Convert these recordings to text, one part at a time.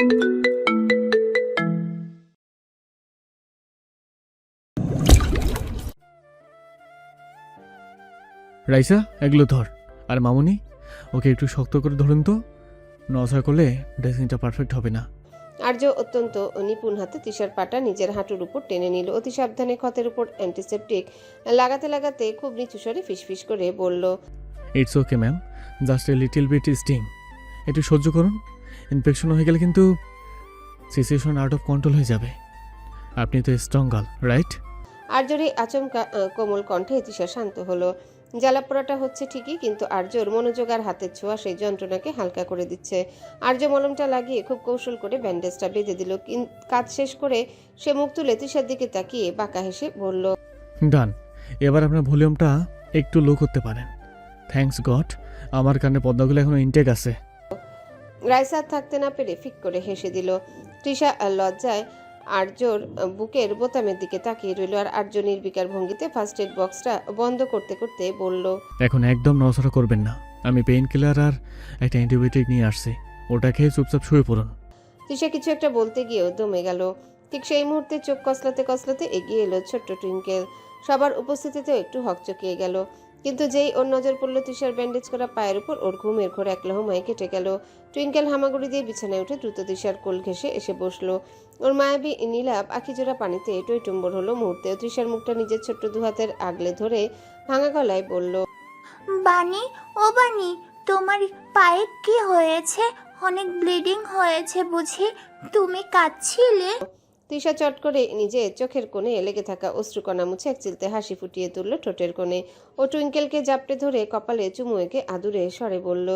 রাইসা, এগুলো ধর। আর মামুনি, ওকে একটু শক্ত করে ধরুন তো, নজর করলে ড্রেসিংটা পারফেক্ট হবে না। আর্য অত্যন্ত নিপুণ হাতে তৃষার পাটা নিজের হাঁটুর উপর টেনে নিল। অতি সাবধানে ক্ষতের উপর অ্যান্টিসেপটিক লাগাতে লাগাতে খুব নিচু স্বরে ফিসফিস করে বলল, it's okay ma'am, just a little bit sting, একটু সহ্য করুন। ইনফেকশন হয়ে গেলে কিন্তু সিচুয়েশন আউট অফ কন্ট্রোল হয়ে যাবে। আপনি তো স্ট্রং গার্ল, রাইট? আর্যর এই আচমকা কোমল কণ্ঠে তৃষা শান্ত হলো। জ্বালাপোড়াটা হচ্ছে ঠিকই, কিন্তু আর্যর মনোযোগ আর হাতের ছোঁয়া সেই যন্ত্রণাকে হালকা করে দিচ্ছে। আর্য মলমটা লাগিয়ে খুব কৌশল করে ব্যান্ডেজটা বেঁধে দিল। কাজ শেষ করে সে মুখ তুলে তৃষার দিকে তাকিয়ে বাঁকা হেসে বলল, ডান। এবার আপনার ভলিউমটা একটু লো করতে পারেন। থ্যাঙ্কস গড, আমার কানে পর্দাগুলো এখনো ইনটেক আছে। রাইসা থাকতে না পেরে ফিক করে হেসে দিল। তৃষা লজ্জায় আর্যর বুকের বোতামের দিকে তাকিয়ে রইল, আর আর্য নির্বিকার ভঙ্গিতে ফার্স্ট এড বক্সটা বন্ধ করতে করতে বলল, এখন একদম নড়াচড়া করবেন না। আমি পেইন কিলার আর একটা অ্যান্টিবায়োটিক নিয়ে আসছি, ওটা খেয়ে চুপচাপ শুয়ে পড়ুন। তৃষা কিছু একটা বলতে গিয়েও দমে গেল। ঠিক সেই মুহূর্তে চোখ কসলাতে কসলাতে এগিয়ে এলো ছোট্ট টুইঙ্কেল। সবার উপস্থিতিতেও একটু হকচকিয়ে গেল, কিন্তু যেই ওর নজর পড়ল তৃষার ব্যান্ডেজ করা পায়ের উপর, ওর ঘুমের ঘোর এক লহমায় কেটে গেল। টুইঙ্কেল হামাগুড়ি দিয়ে বিছানায় উঠে দ্রুত তৃষার কোল ঘেঁষে এসে বসলো। ওর মায়াবী নীলাভ আখিজোড়া পানিতে টইটুম্বর হলো মুহূর্তে। তৃষার মুখটা নিজের ছোট্ট দুহাতের আগলে ধরে ভাঙা গলায় বলল, বানি, ও বানি, তোমার পায়ে কি হয়েছে? অনেক ব্লিডিং হয়েছে বুঝি? তুমি কাঁদছিলে? তৃষা চট করে নিজে চোখের কোণে লেগে থাকা অশ্রুকণা মুছে একচিলতে হাসি ফুটিয়ে তুলল ঠোঁটের কোণে। ও টুইঙ্কেলকে জাপটে ধরে কপালে চুমু এঁকে আদুরে স্বরে বলল,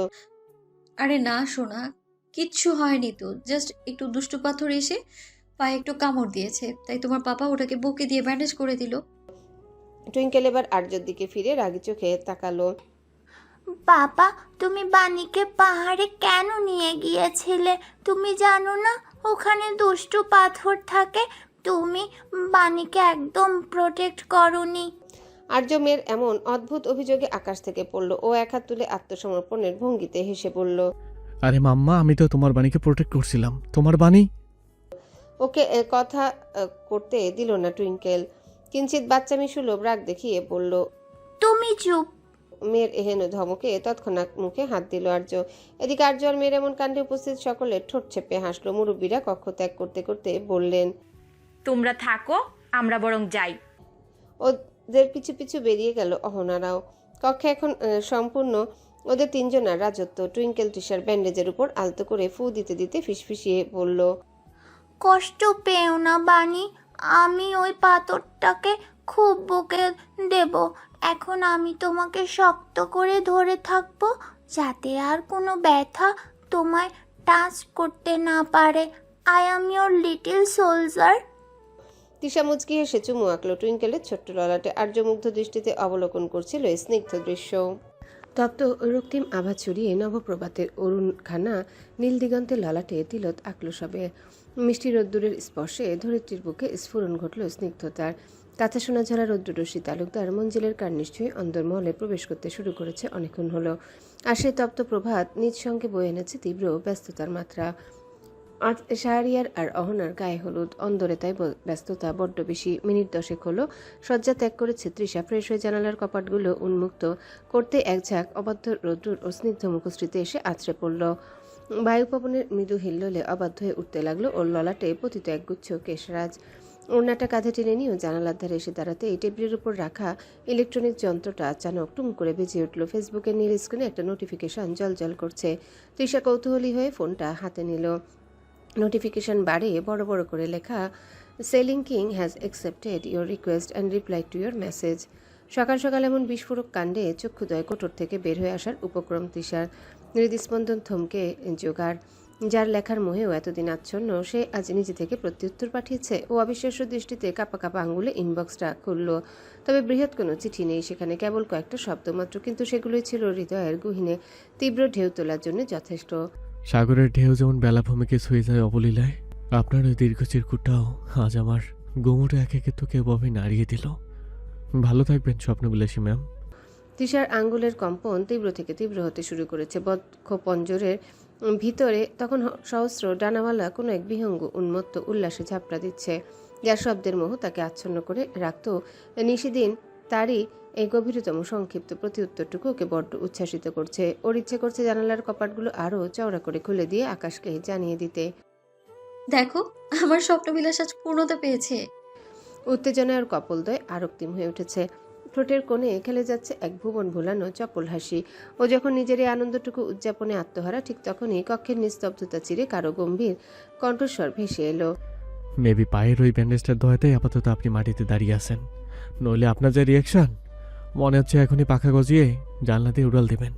আরে না সোনা, কিচ্ছু হয়নি তো, জাস্ট একটু দুষ্টু পাথর এসে পায়ে একটু কামড় দিয়েছে, তাই তোমার পাপা ওটাকে বকে দিয়ে ব্যান্ডেজ করে দিল। টুইঙ্কেল এবার আর্যর দিকে ফিরে রাগি চোখে তাকালো। বাবা, তুমি বানিকে পাহাড়ে কেন নিয়ে গিয়েছিলে? তুমি জানো না ওখানে দুষ্টু পাথর থাকে? তুমি বানিকে একদম প্রোটেক্ট করোনি। আর্য মেয়ের এমন অদ্ভুত অভিযোগে আকাশ থেকে পড়ল। ও এক হাত তুলে আত্মসমর্পণের ভঙ্গিতে হেসে বলল, আরে মাম্মা, আমি তো তোমার বাণীকে প্রোটেক্ট করছিলাম। তোমার বাণী? ওকে কথা করতে দিল না টুইঙ্কেল। কিঞ্চিত বাচ্চামি সুলভ রাগ দেখিয়ে বলল, তুমি চুপ। মেয়ের এহেন ধমকে তৎক্ষণাৎ মুখে হাত দিল আর্য। এদিকে আর্য আর মেয়ের এমন কাণ্ডে উপস্থিত সকলের ঠোঁট চেপে হাসলো। মুরব্বীরা কক্ষ ত্যাগ করতে করতে বললেন, তোমরা থাকো, আমরা বরং যাই। ওদের পিছু পিছু বেরিয়ে গেল অহনারাও। কক্ষে এখন সম্পূর্ণ ওদের তিনজনার রাজত্ব। টুইঙ্কেল তৃষার ব্যান্ডেজের উপর আলতো করে ফু দিতে দিতে ফিসফিসিয়ে বলল, কষ্ট পেও না বানি, আমি ওই পাথরটাকে খুব বুকে দেব। এখন আমি তোমাকে শক্ত করে ধরে থাকবো, যাতে আর কোনো ব্যথা তোমায় টাচ করতে না পারে। I am your little soldier. Trisha মুচকি হেসে চুমু আঁকলো টুইঙ্কেলের ছোট্ট ললাটে। আর্যমুগ্ধ দৃষ্টিতে অবলোকন করছিল এই স্নিগ্ধ দৃশ্য। তপ্ত রক্তিম আভা ছড়িয়ে নবপ্রভাতের অরুণখানা নীল দিগন্তের ললাটে তিলত আঁকলো সবে। মিষ্টি রোদ্দুরের স্পর্শে ধরিত্রীর বুকে স্ফুরণ ঘটল স্নিগ্ধতার। কাঁচা সোনা ঝরা রৌদ্ররশ্মি তালুকদার মঞ্জিলের কার নিশ্চয়ই অন্দরমহলে প্রবেশ করতে শুরু করেছে অনেকক্ষণ হলো। আর সেই তপ্ত প্রভাত নিজ সঙ্গে বয়ে এনেছে তীব্র ব্যস্ততার মাত্রা। আজ শাহরিয়ার আর অহনার গায়ে হলুদ, অন্দরে তাই ব্যস্ততা বড্ড বেশি। মিনিট 10 হলো শয্যা ত্যাগ করেছে তৃষা। ফ্রেশ হয়ে জানালার কপাটগুলো উন্মুক্ত করতে এক ঝাঁক অবাধ্য রৌদ্র ও স্নিগ্ধ মুখশ্রীতে এসে আছড়ে পড়ল। বায়ুপবনের মৃদু হিল্লোলে অবাধ্য হয়ে উঠতে লাগলো ওর ললাটে পতিত একগুচ্ছ কেশরাজ। ওড়নাটা কাঁধে টেনে নিয়েও জানালার ধারে এসে দাঁড়াতে এই টেবিলের উপর রাখা ইলেকট্রনিক যন্ত্রটা আচানক টুম করে বেজে উঠল। ফেসবুকের নীল স্ক্রিনে একটা নোটিফিকেশন জলজল করছে। তৃষা কৌতূহলী হয়ে ফোনটা হাতে নিল। নোটিফিকেশন বাড়ে বড় বড় করে লেখা, selling king has accepted your request and replied to your message. সকাল সকাল এমন বিস্ফোরক কাণ্ডে চক্ষুদয় কোটর থেকে বের হয়ে আসার উপক্রম তৃষার। হৃদস্পন্দন থমকে জোগাড়। যার লেখার মোহেও এতদিন আচ্ছন্ন, সে আজ নিজে থেকে প্রত্যুত্তর পাঠিয়েছে। ও অবিশ্বাস্য দৃষ্টিতে কাঁপা কাঁপা আঙুলে ইনবক্সটা খুলল। তবে বৃহৎ কোনো চিঠি নেই সেখানে, কেবল কয়েকটা শব্দমাত্র, কিন্তু সেগুলোই ছিল হৃদয়ের গহীনে তীব্র ঢেউ তোলার জন্য যথেষ্ট। সাগরের ঢেউ যেমন বেলাভূমিকে ছুঁয়ে যায় অবলীলায়, আপনার ওই দীর্ঘ চিরকুটটাও আজ আমার গোমুটা এক একে তোকে এভাবে নাড়িয়ে দিল। ভালো থাকবেন স্বপ্নবিলাসী ম্যাম। তৃষার আঙ্গুলের কম্পন তীব্র থেকে তীব্র হতে শুরু করেছে। বক্ষ পঞ্জরের ভিতরে তখন সহস্র ডানাওয়ালা কোনো এক বিহঙ্গ উন্মত্ত উল্লাসে ঝাপড়া দিচ্ছে, যার শব্দের মোহ তাকে আচ্ছন্ন করে রাখত নিশিদিন। তারই এই গভীরতম সংক্ষিপ্ত প্রতিউত্তরটুকু ওকে বড্ড উচ্ছ্বাসিত করছে। ওর ইচ্ছে করছে জানালার কপাটগুলো আরও চওড়া করে খুলে দিয়ে আকাশকে জানিয়ে দিতে। দেখো, আমার স্বপ্নবিলাস আজ পূর্ণতা পেয়েছে। উত্তেজনায় ওর কপোলদ্বয় আরক্তিম হয়ে উঠেছে। ঠোঁটের কোণে খেলে যাচ্ছে এক ভুবন ভোলানো চপল হাসি। ও যখন নিজের এই আনন্দটুকু উদযাপনে আত্মহারা, ঠিক তখনই কক্ষের নিস্তব্ধতা চিরে কারো গম্ভীর কণ্ঠস্বর ভেসে এলো। মেবি পায়ের ওই ব্যান্ডেজটার দয়াতেই আপাতত আপনি মাটিতে দাঁড়িয়ে আছেন, নইলে আপনার যে রিয়াকশন, মনে হচ্ছে এখনই পাখা গজিয়ে জানলা দিয়ে উড়াল দেবেন।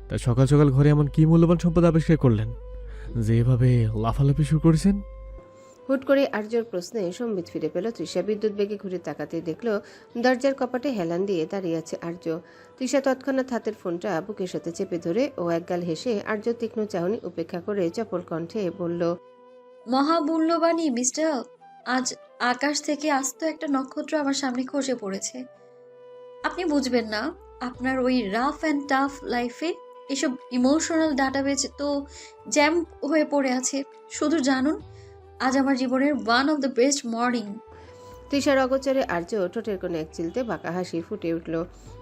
তা সকাল সকাল ঘরে এমন কি মূল্যবান সম্পদ আবিষ্কার করলেন যে এভাবে লাফালাফি শুরু করেছেন? হুট করে আর্যর প্রশ্নে সম্বিত ফিরে পেল তৃষা। বিদ্যুৎ বেগে ঘুরে তাকাতেই দেখল দরজার কপাটে হেলান দিয়ে দাঁড়িয়ে আছে আর্য। তৃষা তৎক্ষণাৎ হাতের ফোনটা বুকের সাথে চেপে ধরে ও একগাল হেসে আর্য তীক্ষ্ণ চাহনি উপেক্ষা করে চপল কণ্ঠে বলল, মহামূল্যবানী মিস্টার, আজ আকাশ থেকে আস্ত একটা নক্ষত্র আমার সামনে খসে পড়েছে। আপনি বুঝবেন না, আপনার ওই রাফ অ্যান্ড টাফ লাইফে এসব ইমোশনাল ডাটাবেজ তো জ্যাম হয়ে পড়ে আছে। শুধু জানুন, আজ আমার জীবনের one of the best morning. তৃষার অগোচরে আর্য ঠোঁটের কোণে এক চিলতে বাঁকা হাসি ফুটে উঠল।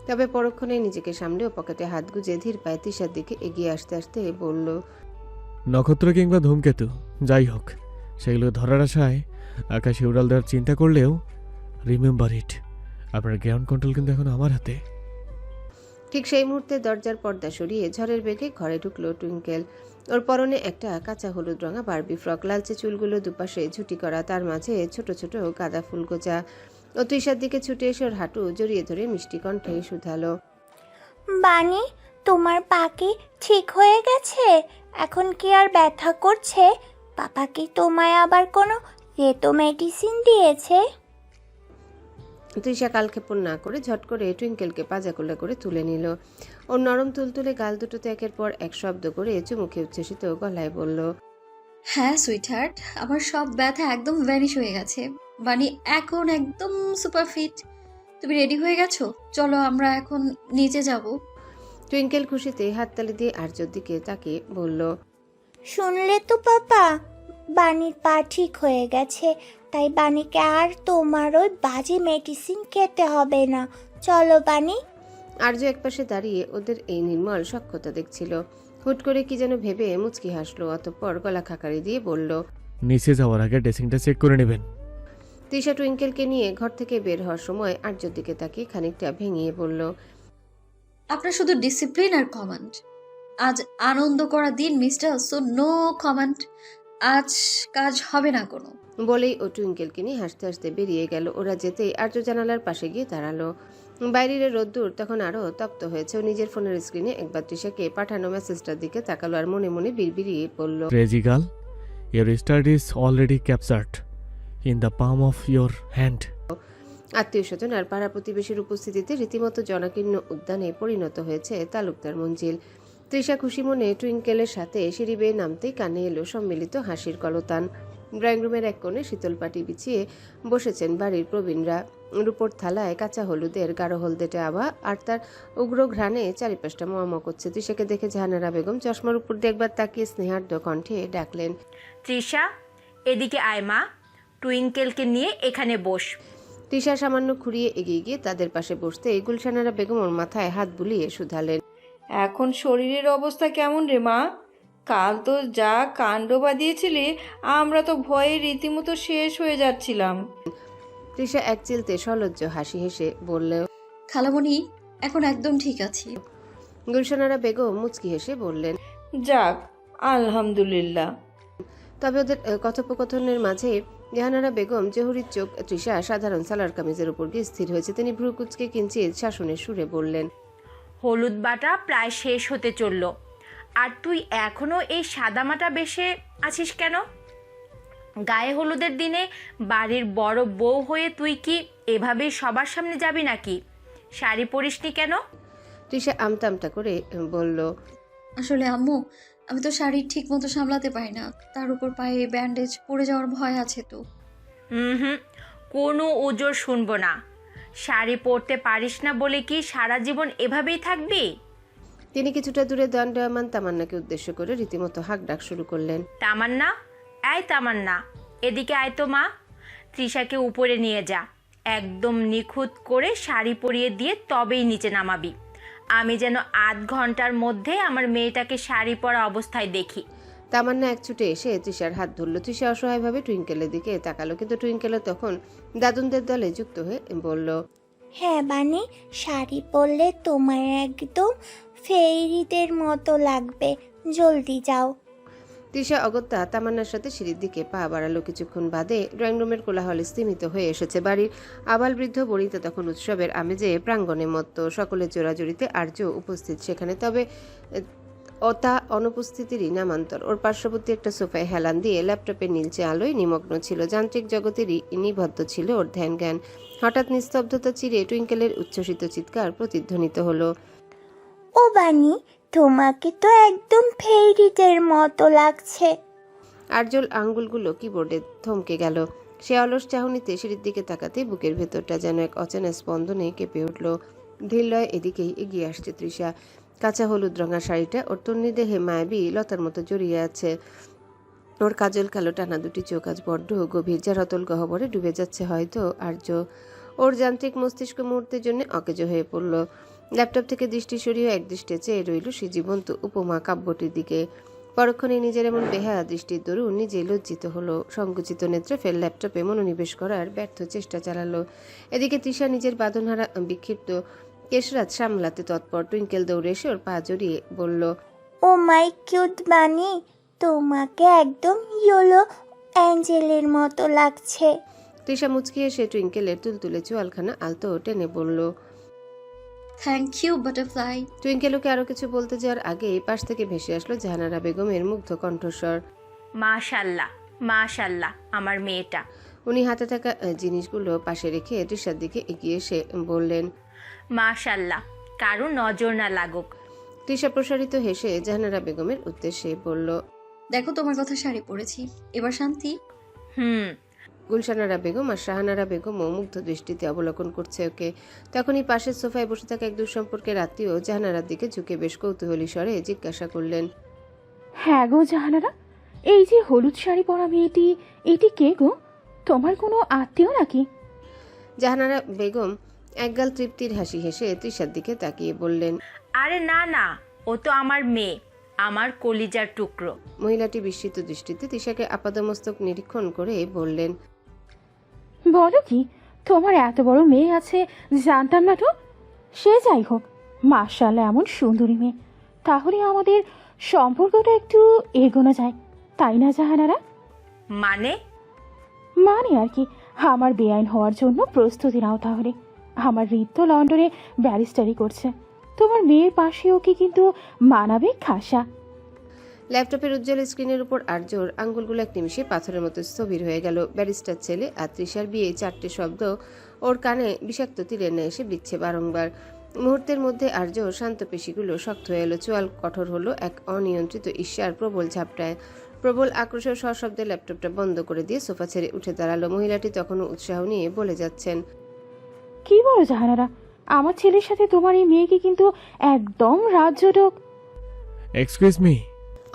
তবে পরক্ষণে নিজেকে সামলেও পকেটে হাত গুজে ধীর পায়ে তৃষার দিকে এগিয়ে আসতে আসতে বলল, নক্ষত্র কিংবা ধূমকেতু যাই হোক, সেগুলো ধরার আশায় আকাশে উড়াল দেওয়ার চিন্তা করলেও রিমেম্বার ইট, আপনার গ্রাউন্ড কন্ট্রোল কিন্তু এখন আমার হাতে। ঠিক সেই মুহূর্তে দরজার পর্দা সরিয়ে ঝড়ের বেগে ঘরে ঢুকলো টুইঙ্কেল। ওর পরনে একটা কাঁচা হলুদ রঙা বারবি ফ্রক, লালচে চুলগুলো দুপাশে ঝুটি করা, তার মাঝে ছোট ছোট গাঁদা ফুল গোছা। ও তৃষার দিকে ছুটে এসে ওর হাঁটু জড়িয়ে ধরে মিষ্টি কণ্ঠে শুধালো, বানি, তোমার পা কি ঠিক হয়ে গেছে? এখন কি আর ব্যথা করছে? পাপা কি তোমায় আবার কোনো রেতো মেডিসিন দিয়েছে? তৃষা কালক্ষেপণ না করে ঝট করে টুইঙ্কেলকে পাজাকোলা করে তুলে নিল। ওর নরম তুলতুলে গাল দুটোতে একের পর এক শব্দ করে চুমুকে উচ্ছ্বসিত গলায় বলল, হ্যাঁ সুইটহার্ট, আমার সব ব্যথা একদম ভ্যানিশ হয়ে গেছে। বানি এখন একদম সুপার ফিট। তুমি রেডি হয়ে গেছো? চলো আমরা এখন নিচে যাব। টুইঙ্কেল খুশিতে হাততালি দিয়ে আর্যর দিকে তাকিয়ে বলল, শুনলে তো পাপা, বানির পা ঠিক হয়ে গেছে, তাই বানিকে আর তোমার ওই বাজে মেডিসিন খেতে হবে না। চলো বানি। আর্য একপাশে দাঁড়িয়ে ওদের এই নির্মল সক্ষতা দেখছিল। হুট করে কি যেন ভেবে মুচকি হাসলো, অতঃপর গলা খাকারি দিয়ে বলল, নিচে যাওয়ার আগে ড্রেসিংটা চেক করে নেবেন। তৃষা টুইঙ্কেলকে নিয়ে ঘর থেকে বের হওয়ার সময় আর্যর দিকে তাকিয়ে খানিকটা ভেঙিয়ে বলল, আপনার শুধু ডিসিপ্লিন আর কমান্ড। আজ আনন্দ করা দিন মিস্টার, সো নো কমান্ড। আজ কাজ হবে না কোনো। বলেই ও টুইঙ্কেলকে নিয়ে হাসতে হাসতে বেরিয়ে গেল। ওরা যেতেই আর্য জানালার পাশে গিয়ে দাঁড়ালো। বাইরের রোদ্দুর তখন আরও তপ্ত হয়েছে। ও নিজের ফোনের স্ক্রিনে একবার তৃষাকে পাঠানো মেসেজটার দিকে তাকালো আর মনে মনে বিড়বিড়িয়ে বলল, crazy girl, your start is already captured in the palm of your hand. আত্মীয় স্বজন আর পাড়া প্রতিবেশীর উপস্থিতিতে রীতিমতো জনাকীর্ণ উদ্যানে পরিণত হয়েছে তালুকদার মঞ্জিল। তৃষা খুশি মনে টুইঙ্কেলের সাথে সিঁড়ি বেয়ে নামতেই কানে এলো সম্মিলিত হাসির কলতান। ড্রয়িং রুমের এক কোণে শীতল পাটি বিছিয়ে বসেছেন বাড়ির প্রবীণরা। রূপোর থালায় কাঁচা হলুদের গাঢ় হলদেটে আভা, আর তার উগ্র ঘ্রাণে চারিপাশটা মোয়ামো করছে। তৃষাকে দেখে জাহানারা বেগম চশমার উপর দিয়ে একবার তাকিয়ে স্নেহার্দ্র কণ্ঠে ডাকলেন, তৃষা, এদিকে আয় মা, টুইঙ্কেলকে নিয়ে এখানে বস। তৃষা সামান্য খুঁড়িয়ে এগিয়ে গিয়ে তাদের পাশে বসতে গুলশানারা বেগম ওর মাথায় হাত বুলিয়ে শুধালেন, এখন শরীরের অবস্থা কেমন রে মা? কাল তো যা কাণ্ড বাঁধিয়েছিলি, আমরা তো ভয়ে রীতিমতো শেষ হয়ে যাচ্ছিলাম। তৃষা এক চিলতে সলজ্জ হাসি হেসে বলল, খালামণি, এখন একদম ঠিক আছি। গুলশানারা বেগম মুচকি হেসে বললেন, যাক, আলহামদুলিল্লাহ। তবে ওদের কথোপকথনের মাঝে জাহানারা বেগম জহুরির চোখ তৃষা সাধারণ সালোয়ার কামিজের উপর গিয়ে স্থির হয়েছে। তিনি ভ্রু কুচকে কিঞ্চিত শাসনের সুরে বললেন, হলুদ বাটা প্রায় শেষ হতে চলল, আর তুই এখনো এই সাদামাটা বেশে আছিস কেন? গায়ে হলুদের দিনে বাড়ির বড় বউ হয়ে তুই কি এভাবে সবার সামনে যাবি নাকি? শাড়ি পরিসনি কেন? তৃষা আমতা করে বলল, আসলে আম্মু, আমি তো শাড়ি ঠিক মতো সামলাতে পারি না, তার উপর পায়ে ব্যান্ডেজ পড়ে যাওয়ার ভয় আছে তো। হুম, কোনো ওজোর শুনবো না। শাড়ি পরতে পারিস না বলে কি সারা জীবন এভাবেই থাকবি? তিনি কিছুটা দূরে দণ্ডায়মান তামান্নাকে উদ্দেশ্য করে রীতিমতো হাঁক ডাক শুরু করলেন। তামান্না, এই তামান্না, এদিকে আয় তো মা। তৃষাকে উপরে নিয়ে যা, একদম নিখুঁত করে শাড়ি পরিয়ে দিয়ে তবেই নিচে নামাবি। আমি যেন আধ ঘন্টার মধ্যে আমার মেয়েটাকে শাড়ি পরা অবস্থায় দেখি। তামান্না এক ছুটে এসে তৃষার হাত ধরল। তৃষা অসহায়ভাবে টুইঙ্কেলের দিকে তাকালো, কিন্তু টুইঙ্কেলও তখন দাদুনদের দলে যুক্ত হয়ে বলল, হ্যাঁ বানি, শাড়ি পরলে তোমার একদম ফেরিদের মতো লাগবে, জলদি যাও। তৃষা অগত্যা তামান্নার সাথে সিঁড়ির দিকে পা বাড়ালো। কিছুক্ষণ বাদে ড্রয়িং রুমের কোলাহল স্তিমিত হয়ে এসেছে। বাড়ির আবাল বৃদ্ধ বনিতা তখন উৎসবের আমেজে প্রাঙ্গণে মত্ত। সকলের জোড়াজুড়িতে আর্য উপস্থিত সেখানে, তবে তা অনুপস্থিতিরই নামান্তর। ওর পার্শ্ববর্তী একটা সোফায় হেলান দিয়ে ল্যাপটপের নীলচে আলোয় নিমগ্ন ছিল। যান্ত্রিক জগতেরই নিবদ্ধ ছিল ওর ধ্যান জ্ঞান। হঠাৎ নিস্তব্ধতা চিরে টুইঙ্কেলের উচ্ছ্বসিত চিৎকার প্রতিধ্বনিত হলো। ও বানি, তোমাকে তো একদম ফেরিদের মতো লাগছে। আর্যল আঙ্গুলগুলো কিবোর্ডে থমকে গেল। সে অলস চাহনিতে সিঁড়ির দিকে তাকাতে বুকের ভেতরটা যেন এক অচেনা স্পন্দনে কেঁপে উঠল। ধীরলয়ে এদিকেই এগিয়ে আসছে তৃষা। কাঁচা হলুদ রঙা শাড়িটা ওর তন্নি দেহে মায়াবী লতার মতো জড়িয়ে আছে। ওর কাজল কালো টানা দুটি চোখ আজ বড্ড গভীর, যার অতল গহ্বরে ডুবে যাচ্ছে হয়তো আর্য। ওর যান্ত্রিক মস্তিষ্ক মুহূর্তের জন্য অকেজো হয়ে পড়ল। ল্যাপটপ থেকে দৃষ্টি সরিয়ে একদৃষ্টে চেয়ে রইল সে জীবন্ত উপমা কাব্যটির দিকে। পরক্ষণে নিজের এমন বেহায়া দৃষ্টির দরুন নিজে লজ্জিত হলো। সংকুচিত নেত্রে ফের ল্যাপটপে মনোনিবেশ করার ব্যর্থ চেষ্টা চালালো। এদিকে তৃষা নিজের বাঁধনহারা বিক্ষিপ্ত কেশরাত সামলাতে তৎপর। টুইঙ্কেল দৌড়ে এসে ওর পা জড়িয়ে বলল, ও মাই কিউট বানি, তোমাকে একদম ইয়েলো অ্যাঞ্জেলের মতো লাগছে। তৃষা মুচকি এসে টুইঙ্কেলের তুলতুলে চোয়ালখানা আলতো টেনে বলল। Thank you butterfly. টুইঙ্কেলকে আরো কিছু বলতে যাওয়ার আগে পাশ থেকে ভেসে আসলো জাহানারা বেগমের মুগ্ধ কণ্ঠস্বর। মাশাল্লাহ, মাশাল্লাহ আমার মেয়েটা। উনি হাতে থাকা জিনিসগুলো পাশে রেখে তৃষার দিকে এগিয়ে এসে বললেন, মাশাল্লাহ, কারো নজর না লাগুক। তৃষা প্রসারিত হেসে জাহানারা বেগমের উদ্দেশ্যে বলল, দেখো তোমার কথা শাড়ি পরেছি, এবার শান্তি। গুলশানারা বেগম আর শাহানারা বেগমও মুগ্ধ দৃষ্টিতে অবলোকন করছে ওকে। তখনই পাশের সোফায় বসে থাকা এক দুঃসম্পর্কের আত্মীয় জাহানারার দিকে ঝুঁকে বেশ কৌতূহলী স্বরে জিজ্ঞাসা করলেন, হ্যাঁ গো জাহানারা, এই যে হলুদ শাড়ি পরা মেয়েটি, এটি কে গো? তোমার কোনো আত্মীয় নাকি? জাহানারা বেগম একগাল তৃপ্তির হাসি হেসে তৃষার দিকে তাকিয়ে বললেন, আরে না না, ও তো আমার মেয়ে, আমার কলিজার টুকরো। মহিলাটি বিস্মিত দৃষ্টিতে তৃষাকে আপাদমস্তক নিরীক্ষণ করে বললেন, বলো কি, তোমার এত বড় মেয়ে আছে জানতাম না তো। সে যাই হোক, মাশাআল্লাহ এমন সুন্দরী মেয়ে, তাহলে আমাদের সম্পর্কটা একটু এগোনো যায়, তাই না জাহানারা? মানে আর কি, আমার বেআইন হওয়ার জন্য প্রস্তুতি নাও তাহলে। আমার ঋতু লন্ডনে ব্যারিস্টারি করছে, তোমার মেয়ের পাশে ওকে কিন্তু মানাবে খাসা। ল্যাপটপের উজ্জ্বল স্ক্রিনের উপর আর্যর আঙ্গুলগুলো এক নিমিষে পাথরের মতো স্থবির হয়ে গেল। ব্যারিস্টার ছেলে আর তৃষার বিয়ে, চারটে শব্দ ওর কানে বিষাক্ত তীরের ন্যায় এসে বিচ্ছে বারংবার। মুহূর্তের মধ্যে আর্যর শান্ত পেশিগুলো শক্ত হয়ে এলো, চোয়াল কঠোর হলো এক অনিয়ন্ত্রিত ঈর্ষার প্রবল ঝাপটায়। প্রবল আক্রোশ সশব্দে ল্যাপটপটা বন্ধ করে দিয়ে সোফা ছেড়ে উঠে দাঁড়ালো। মহিলাটি তখনও উৎসাহ নিয়ে বলে যাচ্ছেন, কি বলো জাহানারা, আমার ছেলের সাথে তোমার এই মেয়েকে কিন্তু একদম রাজ্যটক। Excuse me.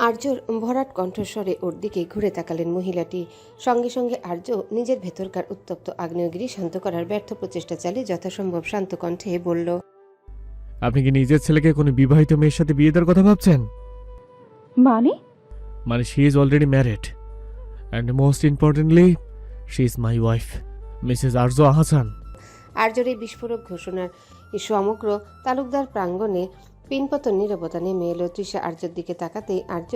আর্যর ভরাট কণ্ঠস্বরে ওর দিকে ঘুরে তাকালেন মহিলাটি। সঙ্গে সঙ্গে আর্য নিজের ভেতরকার উত্তপ্ত আগ্নেয়গিরি শান্ত করার ব্যর্থ প্রচেষ্টা চালিয়ে যথাসম্ভব শান্ত কণ্ঠে বলল, আপনি কি নিজের ছেলেকে কোনো বিবাহিত মেয়ের সাথে বিয়ে দেওয়ার কথা ভাবছেন? মানে she is already married and most importantly she is my wife, Mrs Araj Ahsan. আর্যর এই বিস্ফোরক ঘোষণার সমগ্র তালুকদার প্রাঙ্গণে পিনপতন নীরবতা নেমে এলো। তৃষা আর্যর দিকে তাকাতেই আর্য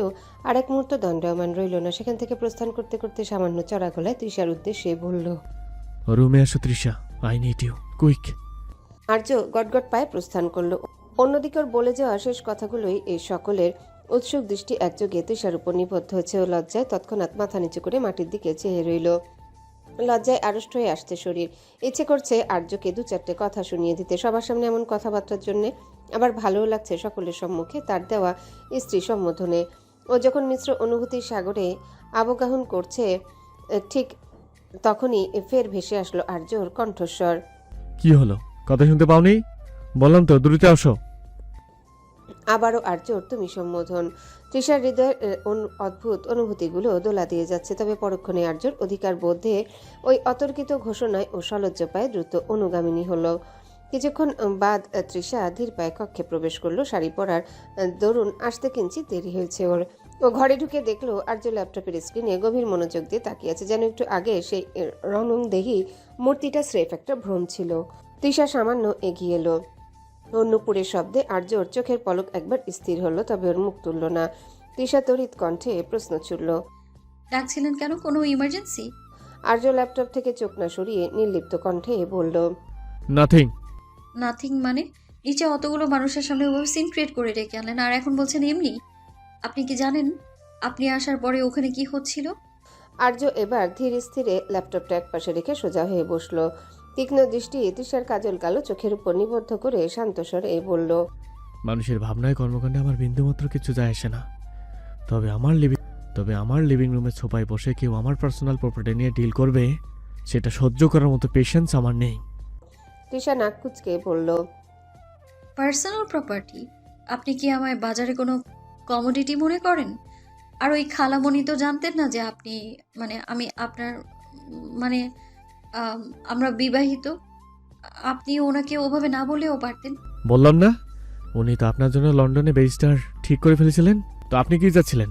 আরেক মুহূর্ত দণ্ডায়মান রইল না। সেখান থেকে প্রস্থান করতে করতে সামান্য চড়া গলায় তৃষার উদ্দেশ্যে বলল, রুমে আসো Trisha, I need you quick. Arya গটগট পায়ে প্রস্থান করলো। অন্যদিকে ওর বলে যাওয়া শেষ কথাগুলোই এই সকলের উৎসুক দৃষ্টি একযোগে তৃষার উপর নিবদ্ধ হয়েছে। ও লজ্জায় তৎক্ষণাৎ মাথা নিচু করে মাটির দিকে চেয়ে রইল। লজ্জায় আড়ষ্ট হয়ে আসছে শরীর। ইচ্ছে করছে আর্যকে দু চারটে কথা শুনিয়ে দিতে, সবার সামনে এমন কথাবার্তার জন্যে। আবার ভালোও লাগছে সকলের সম্মুখে তার দেওয়া স্ত্রী সম্বোধনে। ও যখন মিশ্র অনুভূতির সাগরে আবগাহন করছে, ঠিক তখনই ফের ভেসে আসলো আর্যর কণ্ঠস্বর। কি হলো, কথা শুনতে পাওনি? বললাম তো দ্রুত আসো। আবারও আর্যর তুমি সম্বোধন। তৃষার হৃদয়ের অদ্ভুত অনুভূতিগুলো দোলা দিয়ে যাচ্ছে, তবে পরক্ষণে আর্যর অধিকার বোধে ওই অতর্কিত ঘোষণায় ও সলজ্জ পায়ে দ্রুত অনুগামিনী হলো। কিছুক্ষণ বাদ তৃষা ধীর পায়ে কক্ষে প্রবেশ করলো। শাড়ি পরার দরুন আসতে কিঞ্চিত দেরি হয়েছে ওর। ও ঘরে ঢুকে দেখলো আর্য ল্যাপটপের স্ক্রিনে গভীর মনোযোগ দিয়ে তাকিয়ে আছে, যেন একটু আগে সেই রণংদেহী মূর্তিটা স্রেফ একটা ভ্রম ছিল। তৃষা সামান্য এগিয়ে এলো। নূপুরের শব্দে আর্যর চোখের পলক একবার স্থির হলো, তবে ওর মুখ তুলল না। তৃষা তড়িৎ কণ্ঠে প্রশ্ন ছুড়ল। ডাকছিলেন কেন? কোনো ইমার্জেন্সি? আর্য ল্যাপটপ থেকে চোখ না সরিয়ে নির্লিপ্ত কণ্ঠে বলল, নাথিং। নাথিং মানে? নিচে অতগুলো মানুষের সামনে ওভাবে সিন ক্রিয়েট করে ডেকে আনলেন, আর এখন বলছেন এমনি? আপনি কি জানেন আপনি আসার পরে ওখানে কি হচ্ছিল? আর্য এবার ধীর স্থিরে ল্যাপটপটা একপাশে রেখে সোজা হয়ে বসলো। তীক্ষ্ণ দৃষ্টি তৃষার কাজল কালো চোখের উপর নিবদ্ধ করে শান্ত স্বরে বলল, মানুষের ভাবনায় কর্মকাণ্ডে আমার বিন্দুমাত্র কিছু যায় আসে না। তবে আমার লিভিং রুমের সোফায় বসে কেউ আমার পার্সোনাল প্রপার্টি নিয়ে ডিল করবে, সেটা সহ্য করার মতো পেশেন্স আমার নেই। তৃষা নাক কুচকে বলল, পার্সোনাল প্রপার্টি? আপনি কি আমায় বাজারে কোনো কমোডিটি মনে করেন? আর ওই খালামণি তো জানতেন না যে আপনি, মানে আমি আপনার, মানে আমরা বিবাহিত। আপনি ওনাকে ওভাবে না বলেও পারতেন। বললাম না, উনি তো আপনার জন্য লন্ডনে বেজিস্টার ঠিক করে ফেলেছিলেন। তো আপনি কি চাচ্ছিলেন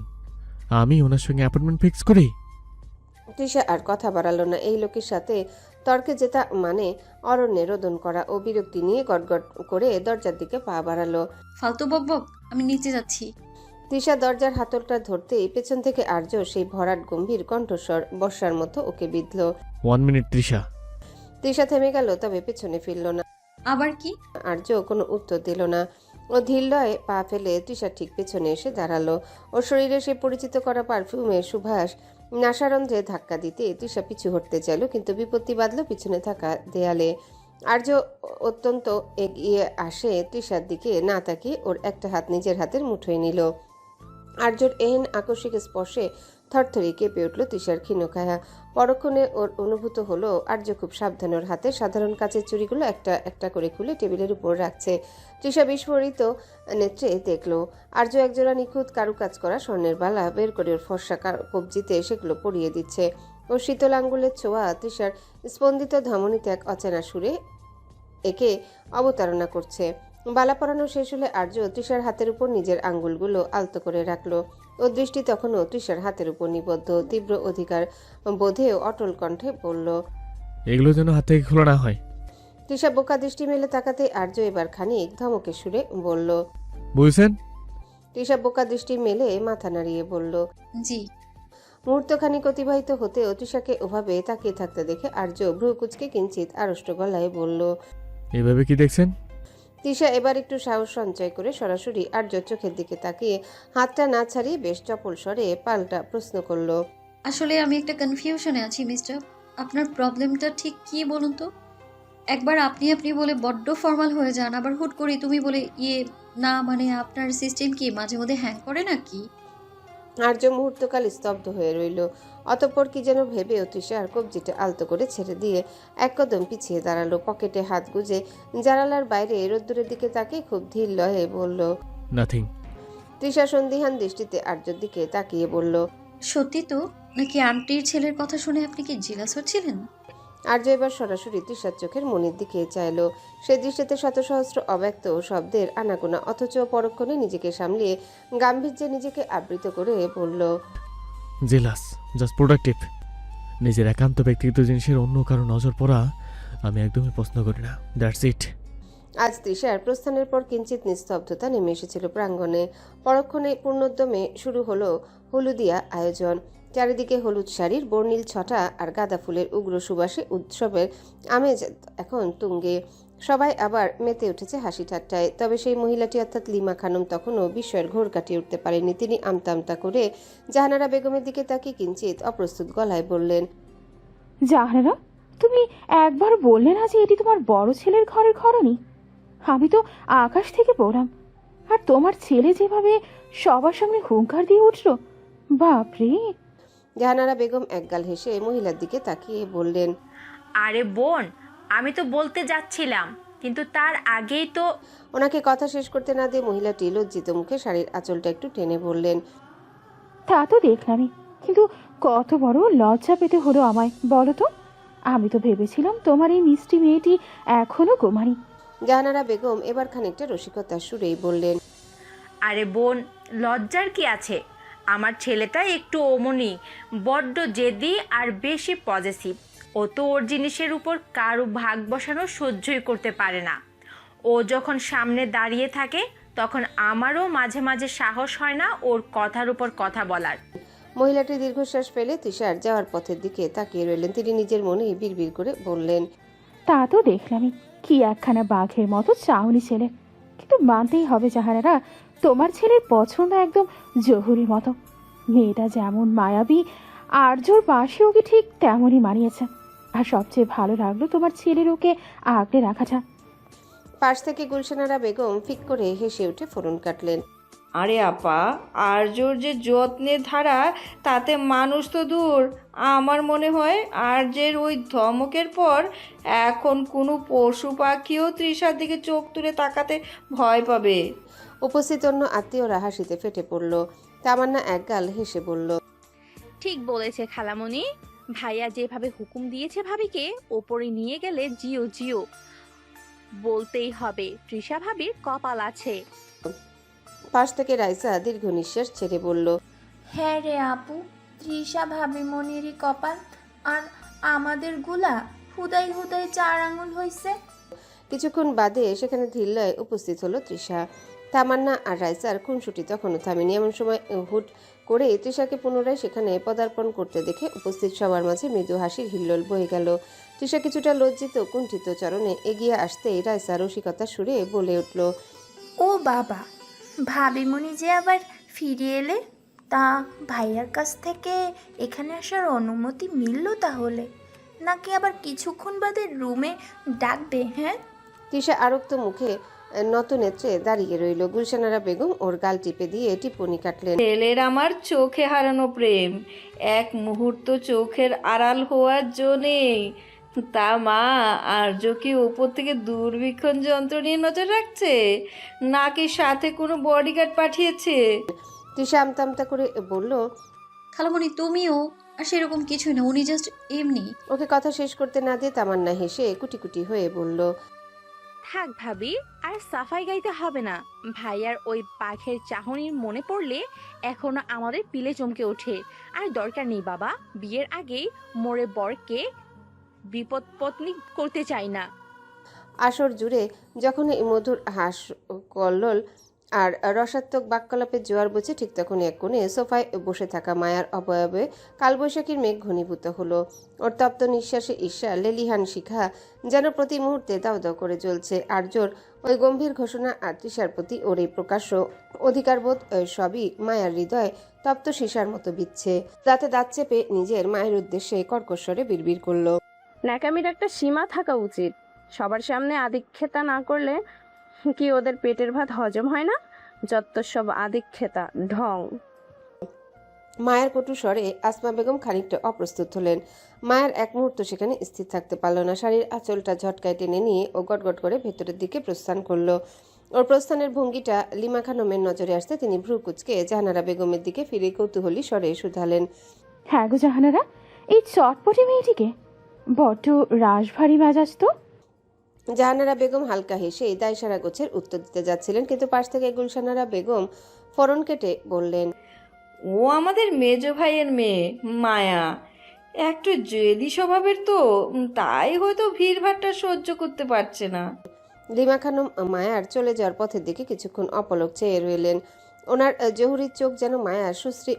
আমি ওনার সঙ্গে অ্যাপয়েন্টমেন্ট ফিক্স করি? তৃষা আর কথা বাড়ালো না। এই লোকের সাথে তর্কে জেতা মানে অরণ্যে রোদন করা। ও বিরক্তি নিয়ে গটগট করে দরজার দিকে পা বাড়ালো। ফালতু বকবক, আমি নিচে যাচ্ছি। তৃষা দরজার হাতলটা ধরতেই পেছন থেকে আর্য সেই ভরাট গম্ভীর কণ্ঠস্বর বর্ষার মতো ওকে বিঁধল। 1 মিনিট তৃষা। তৃষা থেমে গেল, তবে পেছনে ফিরল না। আবার কি? আর্য কোনো উত্তর দিল না। ও ধীরলয়ে পা ফেলে তৃষার ঠিক পেছনে এসে দাঁড়ালো। ওর শরীরে সে পরিচিত করা পারফিউমের সুবাস নাসারন্ধ্রে ধাক্কা দিতে তৃষা পিছু হটতে চাইল, কিন্তু বিপত্তি বাঁধল পিছনে থাকা দেয়ালে। আর্য অত্যন্ত এগিয়ে আসে তৃষার দিকে, না তাকিয়ে ওর একটা হাত নিজের হাতের মুঠোয় নিল। আর্যর এহেন আকস্মিক স্পর্শে থরথরি কেঁপে উঠল তৃষার ক্ষীণকায়া। পরক্ষণে ওর অনুভূত হলো আর্য খুব সাবধানে ওর হাতে সাধারণ কাচের চুড়িগুলো একটা একটা করে খুলে টেবিলের উপর রাখছে। তৃষা বিস্ফোরিত নেত্রে দেখল আর্য একজোড়া নিখুঁত কারুকাজ করা স্বর্ণের বালা বের করে ওর ফর্সা কবজিতে সেগুলো পরিয়ে দিচ্ছে। ওর শীতল আঙ্গুলের ছোঁয়া তৃষার স্পন্দিত ধমনীতে এক অচেনা সুরে একে অবতারণা করছে। বালা পরানো শেষ হলে আর্য তৃষার হাতের উপর নিজের আঙ্গুলগুলো আলতো করে রাখলো। ওর দৃষ্টি তখনও তৃষার হাতের উপর নিবদ্ধ। তীব্র অধিকার বোধেও অটল কণ্ঠে বলল, এগুলো যেন হাত থেকে খোলা না হয়। তৃষা বোকা দৃষ্টি মেলে তাকাতে আর্য এবার খানিক ধমকের সুরে বলল, বুঝছেন? তৃষা বোকা দৃষ্টি মেলে মাথা নাড়িয়ে বলল, জি। মুহূর্তখানিক অতিবাহিত হতেও তৃষাকে ওভাবে তাকিয়ে থাকতে দেখে আর্য ভ্রু কুঁচকে কিঞ্চিত আড়ষ্ট গলায় বলল, এভাবে কি দেখছেন? তৃষা এবার একটু সাহস সঞ্চয় করে সরাসরি আর্যর চোখের দিকে তাকিয়ে হাতটা না ছাড়িয়ে বেশ চপল স্বরে পাল্টা প্রশ্ন করল, আসলে আমি একটা কনফিউশনে আছি মিস্টার। আপনার প্রবলেমটা ঠিক কি বলুন তো? একবার আপনি আপনি বলে বড্ড ফর্মাল হয়ে যান, আবার হুট করে তুমি বলে ইয়ে না, মানে আপনার সিস্টেম কি মাঝে মধ্যে হ্যাং করে নাকি? আর্য মুহূর্তকাল স্তব্ধ হয়ে রইল। অতঃপর কি যেন ভেবে তৃষার কবজিটা আলতো করে ছেড়ে দিয়ে এক কদম পিছিয়ে দাঁড়ালো। পকেটে হাত গুজে জানালার বাইরে রোদ্দুরের দিকে তাকিয়ে খুব ধীর লয়ে বলল, নাথিং। তৃষা সন্দিহান দৃষ্টিতে আর্যর দিকে তাকিয়ে বলল, সত্যি তো? নাকি আন্টির ছেলের কথা শুনে আপনি কি জেলাস হচ্ছিলেন? আর্য এবার সরাসরি তৃষার চোখের মনির দিকে চাইল। সে দৃষ্টিতে শত সহস্র অব্যক্ত শব্দের আনাগোনা, অথচ পরক্ষণে নিজেকে সামলিয়ে গাম্ভীর্যে নিজেকে আবৃত করে বলল, জেলাস, জাস্ট প্রোডাক্টিভ। নিজের একান্ত ব্যক্তিগত জিনিসের অন্য কারো নজর পড়া আমি একদমই পছন্দ করি না। That's it. আজ তৃষার প্রস্থানের পর কিঞ্চিত নিস্তব্ধতা নেমে এসেছিল প্রাঙ্গণে। পরক্ষণে পূর্ণোদ্যমে শুরু হলো হলুদিয়া আয়োজন। চারিদিকে হলুদ শাড়ির বর্ণিল ছটা আর গাঁদা ফুলের উগ্র সুবাসে উৎসবের আমেজ এখন তুঙ্গে। সবাই আবার মেতে উঠেছে হাসি ঠাট্টায়। তবে সেই মহিলাটি অর্থাৎ লিমা খানম তখনও বিস্ময়ের ঘোর কাটিয়ে উঠতে পারেনি। তিনি আমতা আমতা করে জাহানারা বেগমের দিকে তাকিয়ে কিঞ্চিত অপ্রস্তুত গলায় বললেন, জাহানারা, তুমি একবার বললে না যে এটি তোমার বড় ছেলের ঘরের ঘরনি? আমি তো আকাশ থেকে পড়লাম, আর তোমার ছেলে যেভাবে সবার সামনে হুঙ্কার দিয়ে উঠল, বাপরে! জাহানারা বেগম একগাল হেসে মহিলার দিকে তাকিয়ে বললেন, আরে বোন, আমি তো বলতে যাচ্ছিলাম কিন্তু তার আগেই তো। ওনাকে কথা শেষ করতে না দিয়ে মহিলাটি লজ্জিত মুখে শাড়ির আঁচলটা একটু টেনে বললেন। তা তো দেখলামই, কিন্তু কত বড় লজ্জা পেতে হলো আমায় বলো তো। আমি তো ভেবেছিলাম তোমার এই মিষ্টি মেয়েটি এখনো কুমারী। জাহানারা বেগম এবার খানিকটা রসিকতার সুরেই বললেন। আরে বোন, লজ্জার কি আছে? আমার ছেলেটা একটু অমনি, বড্ড জেদি আর বেশি পজেসিভ। ও তো ওর জিনিসের উপর কারো ভাগ বসানো সহ্যই করতে পারে না। ও যখন সামনে দাঁড়িয়ে থাকে তখন আমারও মাঝে মাঝে সাহস হয় না ওর কথার উপর কথা বলার। মহিলাটি দীর্ঘশ্বাস ফেলে তৃষার যাওয়ার পথের দিকে তাকিয়ে রইলেন। তিনি নিজের মনেই বিড়বিড় করে বললেন। তা তো দেখলামই, কি একখানা বাঘের মতো চাউনি ছেলে। কিন্তু মানতেই হবে জাহানারা, তোমার ছেলের পছন্দ একদম জহুরির মতো। মেয়েটা যেমন মায়াবী, আর্যর পাশে ওকে ঠিক তেমনই মানিয়েছে। আর সবচেয়ে ভালো লাগলো তোমার ছেলের ওকে আগলে রাখাটা। পাশ থেকে গুলশানারা বেগম ফিক করে হেসে উঠে ফোরন কাটলেন। আরে আপা, আর্যর যে যত্নের ধারা, তাতে মানুষ তো দূর। আমার মনে হয় আর্যের ওই ধমকের পর এখন কোনো পশু পাখিও তৃষার দিকে চোখ তুলে তাকাতে ভয় পাবে। উপস্থিত অন্য আত্মীয়রা হাসিতে ফেটে পড়ল। তামান্না একগাল হেসে বলল। ঠিক বলেছে খালামণি, ভাইয়া যেভাবে হুকুম দিয়েছে ভাবিকে ওপরে নিয়ে গেলে জিও জিও বলতেই হবে। তৃষা ভাবির কপাল আছে। পাশ থেকে রাইসা দীর্ঘ নিঃশ্বাস ছেড়ে বলল। হ্যাঁ রে আপু, তৃষা ভাবিমণিরই কপাল। আর আমাদের গুলা হুদাই হুদাই 4 আঙুল হইছে। কিছুক্ষণ বাদে সেখানে ধীল্লয় উপস্থিত হলো তৃষা। তামান্না আর রাইসার খুনসুটি তখনও থামেনি। এমন সময় হুট করে তৃষাকে পুনরায় সেখানে পদার্পণ করতে দেখে উপস্থিত সবার মাঝে মৃদু হাসির হিল্লোল বয়ে গেল। তৃষা কিছুটা লজ্জিত কুণ্ঠিত চরণে এগিয়ে আসতেই রাইসা রসিকতার সুরে বলে উঠল। ও বাবা, ভাবিমণি যে আবার ফিরে এলে, তা ভাইয়ার কাছ থেকে এখানে আসার অনুমতি মিলল তাহলে? নাকি আবার কিছুক্ষণ বাদে রুমে ডাকবে? হ্যাঁ। তৃষা আরক্ত মুখে নত নেত্রে দাঁড়িয়ে রইল। গুলশানারা বেগম ওর গাল টিপে দিয়ে টিপ্পনি কাটলেন। ছেলের আমার চোখে হারানো প্রেম এক মুহূর্ত চোখের আড়াল হওয়ার জন্যেই। তা মা, আর্য কি উপর থেকে দূরবীক্ষণ যন্ত্র নিয়ে নজর রাখছে, নাকি সাথে কোনো বডিগার্ড পাঠিয়েছে? তৃষা আমতা আমতা করে বলল। খালামণি তুমিও, আর সেরকম কিছুই না, উনি জাস্ট এমনি। ওকে কথা শেষ করতে না দিয়ে তামান্না হেসে কুটি কুটি হয়ে বলল। থাক ভাবি, আর সাফাই গাইতে হবে না। ভাইয়ার ওই পাখের চাহনির মনে পড়লে এখনো আমাদের পিলে চমকে ওঠে। আর দরকার নেই বাবা, বিয়ের আগেই মোরে বরকে বিপদ পত্নী করতে চাই না। আসর জুড়ে যখন এই মধুর হাস কল্লোল আর রসাত্মক বাক্যলাপের জোয়ার বইছে, ঠিক তখনই এক কোণে সোফায় বসে থাকা মায়ার অবয়বে কালবৈশাখীর মেঘ ঘনীভূত হলো। ওর তপ্ত নিঃশ্বাসে ঈর্ষা লেলিহান শিখা যেন প্রতি মুহূর্তে দাও দাও করে জ্বলছে। আর্যর ওই গম্ভীর ঘোষণা আর তৃষার প্রতি ওর এই প্রকাশ্য অধিকারবোধ সবই মায়ার হৃদয়ে তপ্ত সীসার মতো বিচ্ছে। দাঁতে দাঁত চেপে নিজের মায়ের উদ্দেশ্যে কর্কশ্বরে বিড়বিড় করল। ন্যাকামির একটা সীমা থাকা উচিত। সবার সামনে আদিক্ষেতা না করলে কি ওদের পেটের ভাত হজম হয় না? যত সব আদিক্ষেতা ঢং। মায়ের কটু স্বরে আসমা বেগম খানিকটা অপ্রস্তুত হলেন। মায়ের এক মুহূর্ত সেখানে স্থির থাকতে পারল না। শাড়ির আঁচলটা ঝটকায় টেনে নিয়ে ও গটগট করে ভেতরের দিকে প্রস্থান করলো। ওর প্রস্থানের ভঙ্গিটা লিমা খানমের নজরে আসতে তিনি ভ্রু কুচকে জাহানারা বেগমের দিকে ফিরে কৌতূহলী স্বরে শুধালেন। হ্যাঁ গো জাহানারা, এই চটপটে মেয়েটিকে বড্ড রাশভারী মেজাজ তো। জাহানারা বেগম হালকা হেসে দায়সারা গোছের উত্তর দিতে যাচ্ছিলেন, কিন্তু পাশ থেকে গুলশানারা বেগম ফোরন কেটে বললেন। ও আমাদের মেজ ভাইয়ের মেয়ে মায়া, একটু জেদি স্বভাবের তো, তাই হয়তো ভিড়ভাট্টা সহ্য করতে পারছে না। লিমা খানম মায়ার চলে যাওয়ার পথের দিকে কিছুক্ষণ অপলক চেয়ে রইলেন। ওনার জহুরির চোখ যেন মায়ার সুশ্রী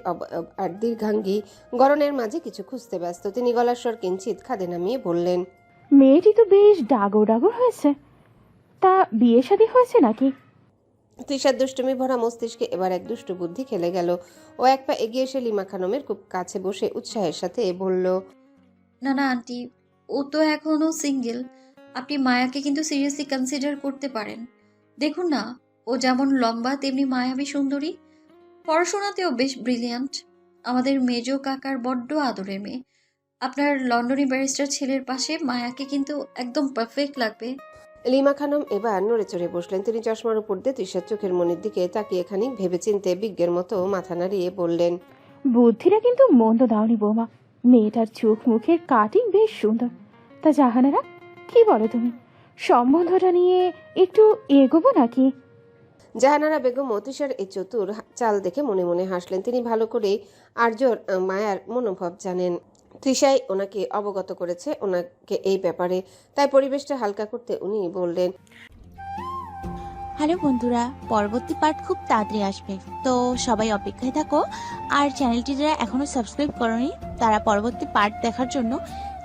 আর দীর্ঘাঙ্গী গরনের মাঝে কিছু খুঁজতে ব্যস্ত। তিনি গলার স্বর কিঞ্চিত খাদে নামিয়ে বললেন। মেয়েটি তো বেশ ডাগর ডাগর হয়েছে। তা বিয়ে শাদী হয়েছে নাকি? তৃষার দুষ্টুমি ভরা মস্তিষ্কে এবার এক দুষ্ট বুদ্ধি খেলে গেল। ও এক পা এগিয়ে এসে লিমা খানমের খুব কাছে বসে উৎসাহের সাথে বলল। না না আন্টি, ও তো এখনো সিঙ্গেল। আপনি মায়াকে কিন্তু সিরিয়াসলি কনসিডার করতে পারেন। দেখুন না, ও যেমন লম্বা তেমনি মায়াবী সুন্দরী, পড়াশোনাতেও বেশ ব্রিলিয়ান্ট। আমাদের মেজো কাকার বড্ড আদরের মেয়ে। আপনার লন্ডনী ব্যারিস্টার ছেলের পাশে মায়াকে কিন্তু একদম পারফেক্ট লাগবে। লিমা খানম এবার নড়ে চড়ে বসলেন। তিনি চশমার উপর দিয়ে তৃষার চোখের মনির দিকে তাকিয়ে খানিক ভেবেচিন্তে বিজ্ঞের মতো মাথা নাড়িয়ে বললেন, বুদ্ধিটা কিন্তু মন্দ দাওনি বৌমা। মেয়েটার চোখ মুখের কাটিং বেশ সুন্দর। তা জাহানারা, কি বলো তুমি, সম্বন্ধটা নিয়ে একটু এগোবো নাকি? জাহানারা বেগম তৃষার এই চতুর চাল দেখে মনে মনে হাসলেন। তিনি ভালো করে আর্যর মায়ার মনোভাব জানেন। তৃষাই ওনাকে অবগত করেছে ওনাকে এই ব্যাপারে, তাই পরিবেশটা হালকা করতে উনি বললেন, হ্যালো বন্ধুরা, পরবর্তী পার্ট খুব তাড়াতাড়ি আসবে, তো সবাই অপেক্ষায় থাকো। আর চ্যানেলটি যারা এখনো সাবস্ক্রাইব করোনি তারা পরবর্তী পার্ট দেখার জন্য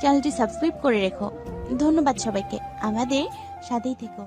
চ্যানেলটি সাবস্ক্রাইব করে রেখো। ধন্যবাদ সবাইকে, আমাদের সাথেই থেকো।